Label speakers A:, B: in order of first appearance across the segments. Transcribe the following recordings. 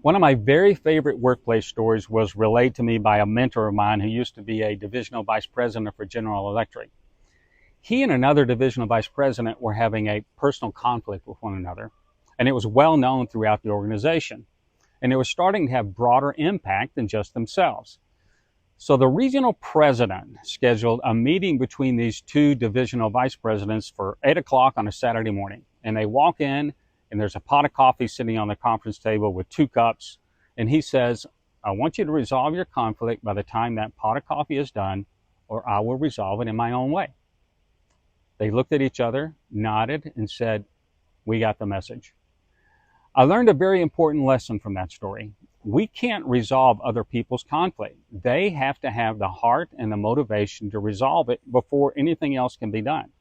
A: One of my very favorite workplace stories was relayed to me by a mentor of mine who used to be a divisional vice president for General Electric. He and another divisional vice president were having a personal conflict with one another, and it was well known throughout the organization. And it was starting to have broader impact than just themselves. So the regional president scheduled a meeting between these two divisional vice presidents for 8 o'clock on a Saturday morning. And they walk in, and there's a pot of coffee sitting on the conference table with 2 cups. And he says, I want you to resolve your conflict by the time that pot of coffee is done, or I will resolve it in my own way. They looked at each other, nodded, and said, we got the message. I learned a very important lesson from that story. We can't resolve other people's conflict. They have to have the heart and the motivation to resolve it before anything else can be done.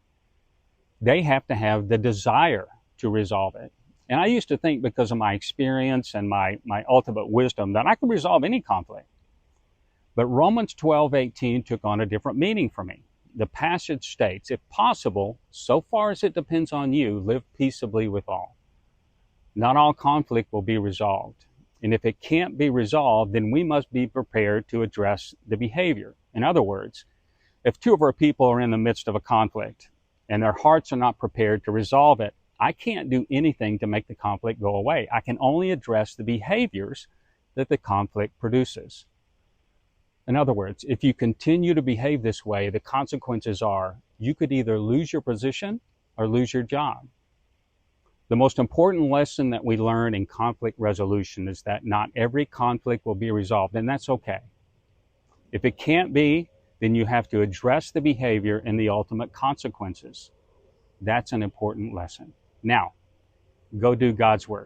A: They have to have the desire to resolve it. And I used to think, because of my experience and my ultimate wisdom, that I could resolve any conflict. But Romans 12:18 took on a different meaning for me. The passage states, if possible, so far as it depends on you, live peaceably with all. Not all conflict will be resolved. And if it can't be resolved, then we must be prepared to address the behavior. In other words, if 2 of our people are in the midst of a conflict and their hearts are not prepared to resolve it, I can't do anything to make the conflict go away. I can only address the behaviors that the conflict produces. In other words, if you continue to behave this way, the consequences are you could either lose your position or lose your job. The most important lesson that we learn in conflict resolution is that not every conflict will be resolved, and that's okay. If it can't be, then you have to address the behavior and the ultimate consequences. That's an important lesson. Now, go do God's work.